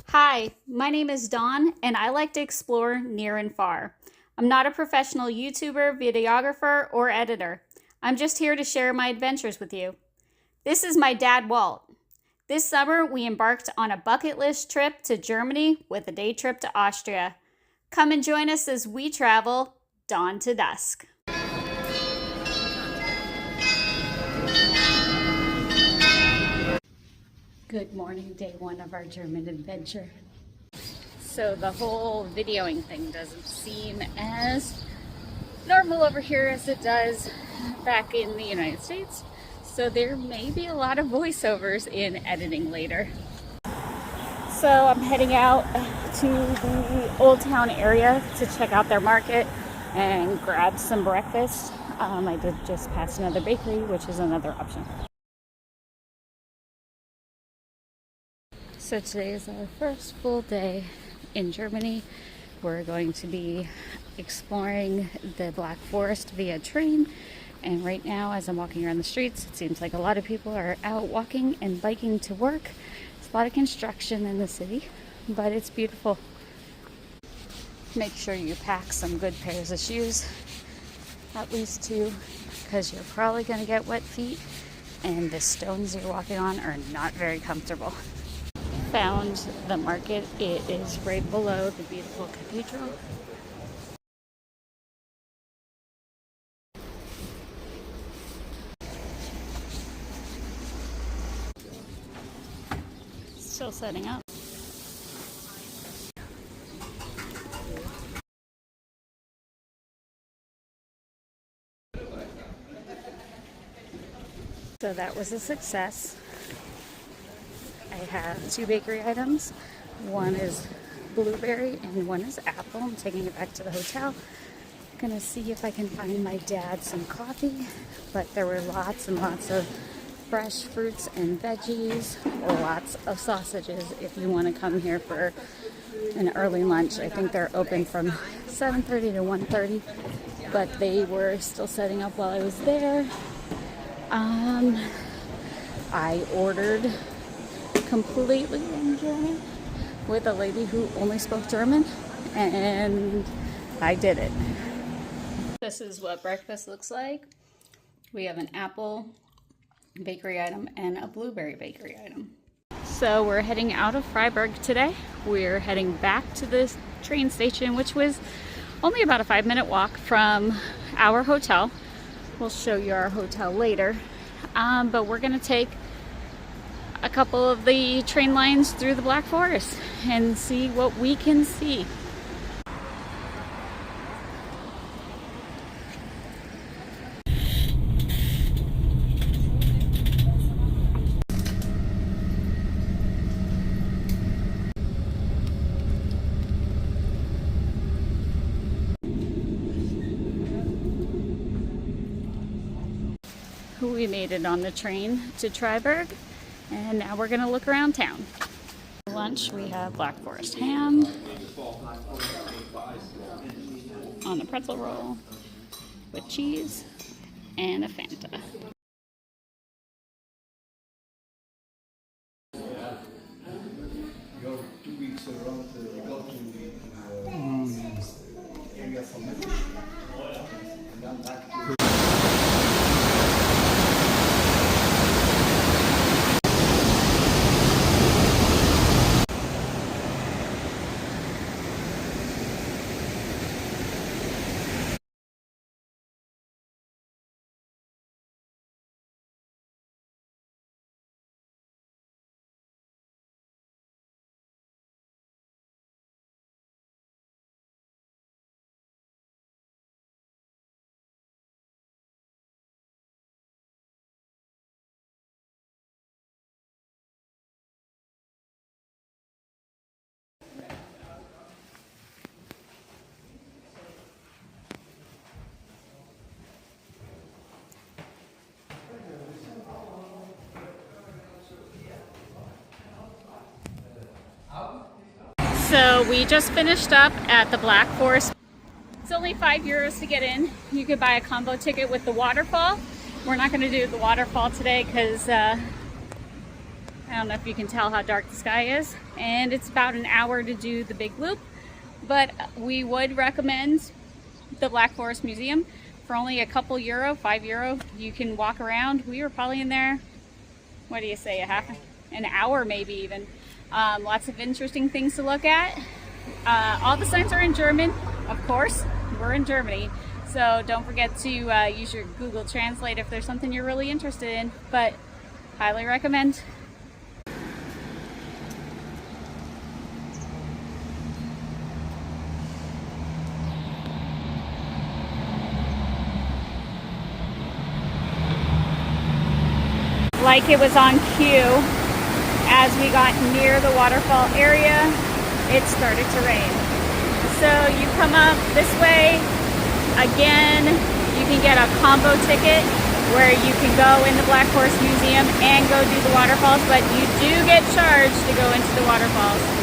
Hi, my name is Dawn, and I like to explore near and far. I'm not a professional YouTuber, videographer, or editor. I'm just here to share my adventures with you. This is my dad, Walt. This summer, we embarked on a bucket list trip to Germany with a day trip to Austria. Come and join us as we travel dawn to dusk. Good morning, day one of our German adventure. So the whole videoing thing doesn't seem as normal over here as it does back in the United States. So there may be a lot of voiceovers in editing later. So I'm heading out to the Old Town area to check out their market and grab some breakfast. I did just pass another bakery, which is another option. So today is our first full day in Germany. We're going to be exploring the Black Forest via train. And right now, as I'm walking around the streets, it seems like a lot of people are out walking and biking to work. There's a lot of construction in the city, but it's beautiful. Make sure you pack some good pairs of shoes, at least two, because you're probably going to get wet feet, and the stones you're walking on are not very comfortable. Found the market. It is right below the beautiful cathedral. Still setting up. So that was a success. I have two bakery items. One is blueberry and one is apple. I'm taking it back to the hotel. I'm gonna see if I can find my dad some coffee, but there were lots and lots of fresh fruits and veggies, lots of sausages if you want to come here for an early lunch. I think they're open from 7:30 to 1:30, but they were still setting up while I was there. I ordered completely in German with a lady who only spoke German, and I did it. This is what breakfast looks like. We have an apple bakery item and a blueberry bakery item. So we're heading out of Freiburg today. We're heading back to the train station, which was only about a 5-minute walk from our hotel. We'll show you our hotel later, but we're gonna take a couple of the train lines through the Black Forest and see what we can see. We made it on the train to Triberg, and now we're gonna look around town. For lunch, we have Black Forest ham on the pretzel roll with cheese and a Fanta. So we just finished up at the Black Forest. It's only €5 to get in. You could buy a combo ticket with the waterfall. We're not going to do the waterfall today because I I don't know if you can tell how dark the sky is. And it's about an hour to do the big loop. But we would recommend the Black Forest Museum. For only a couple euro, €5, you can walk around. We were probably in there, what do you say, an hour maybe even. Lots of interesting things to look at. All the signs are in German, of course. We're in Germany, so don't forget to use your Google Translate if there's something you're really interested in, but highly recommend. Like it was on cue, as we got near the waterfall area, it started to rain. So you come up this way, again, you can get a combo ticket where you can go in the Black Forest Museum and go do the waterfalls, but you do get charged to go into the waterfalls.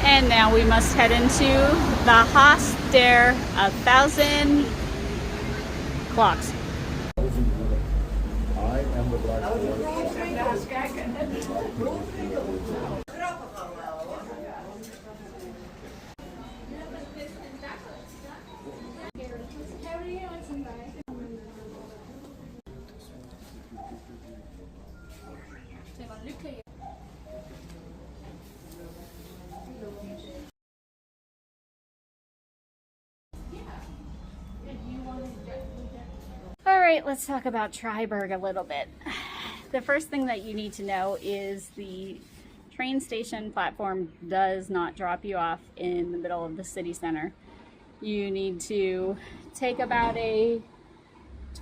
And now we must head into the Haus der 1,000 clocks. I am the Black Forest. All right, let's talk about Triberg a little bit. The first thing that you need to know is the train station platform does not drop you off in the middle of the city center. You need to take about a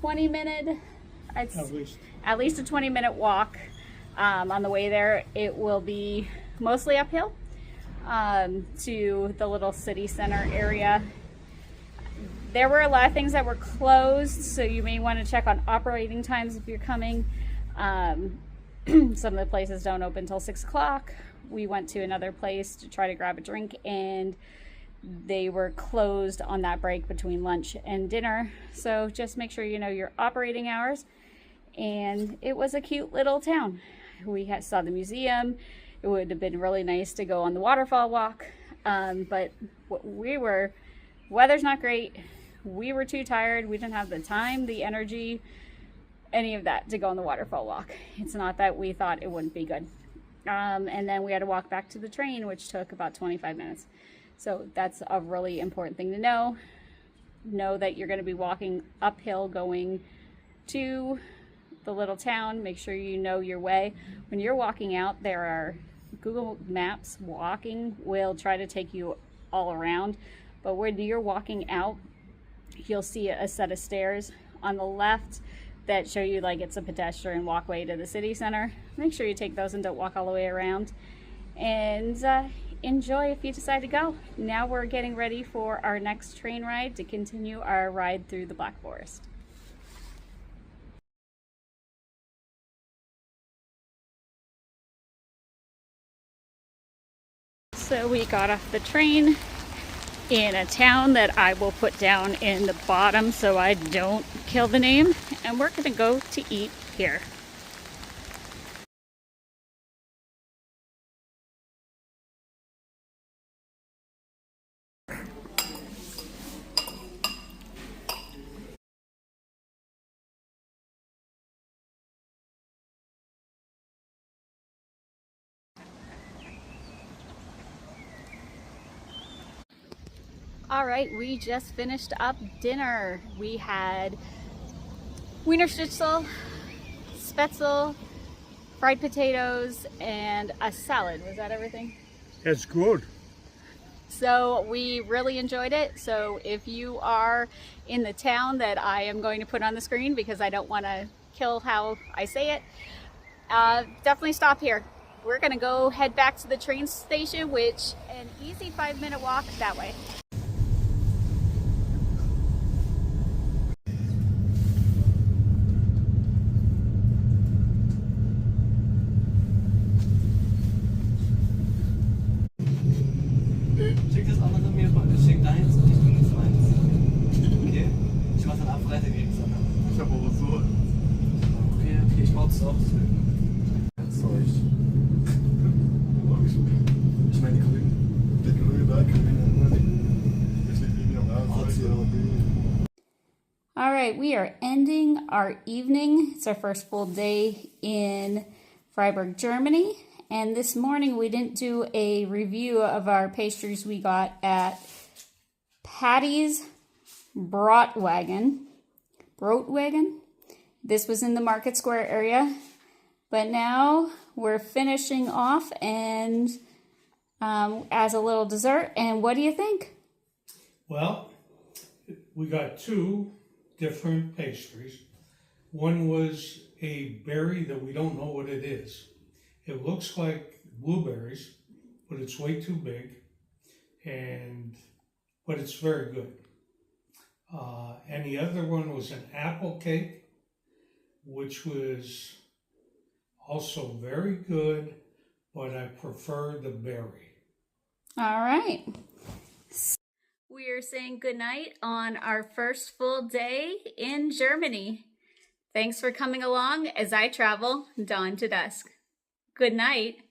20-minute, at least a 20-minute walk on the way there. It will be mostly uphill to the little city center area. There were a lot of things that were closed, so you may want to check on operating times if you're coming. Some of the places don't open until 6 o'clock. We went to another place to try to grab a drink, and they were closed on that break between lunch and dinner. So just make sure you know your operating hours. And it was a cute little town. We saw the museum. It would have been really nice to go on the waterfall walk, but weather's not great. We were too tired. We didn't have the time, the energy, any of that to go on the waterfall walk. It's not that we thought it wouldn't be good. And then we had to walk back to the train, which took about 25 minutes. So that's a really important thing to know. Know that you're going to be walking uphill going to the little town. Make sure you know your way. When you're walking out, there are Google Maps walking will try to take you all around. But when you're walking out, you'll see a set of stairs on the left that show you like it's a pedestrian walkway to the city center. Make sure you take those and don't walk all the way around. And enjoy if you decide to go. Now we're getting ready for our next train ride to continue our ride through the Black Forest. So we got off the train in a town that I will put down in the bottom so I don't kill the name, and we're gonna go to eat here. All right, we just finished up dinner. We had Wiener Schnitzel, Spätzle, fried potatoes, and a salad. Was that everything? It's good. So we really enjoyed it. So if you are in the town that I am going to put on the screen because I don't want to kill how I say it, definitely stop here. We're gonna go head back to the train station, which an easy 5-minute walk that way. Schick das andere mir, schick deins und ich benutze meins. Okay? Ich mach dann ab Freitag gegen das andere. Ich habe aber so Okay, ich baue das auf. Zeug. Ich meine die Grünen. Die Grüne, da Grüne. Ich liebe ihn am Arzt. All right, we are ending our evening. It's our first full day in Freiburg, Germany. And this morning we didn't do a review of our pastries we got at Patty's Brotwagen. This was in the Market Square area. But now we're finishing off and as a little dessert. And what do you think? Well, we got two different pastries. One was a berry that we don't know what it is. It looks like blueberries, but it's way too big, but it's very good. And the other one was an apple cake, which was also very good, but I prefer the berry. All right. We are saying goodnight on our first full day in Germany. Thanks for coming along as I travel dawn to dusk. Good night.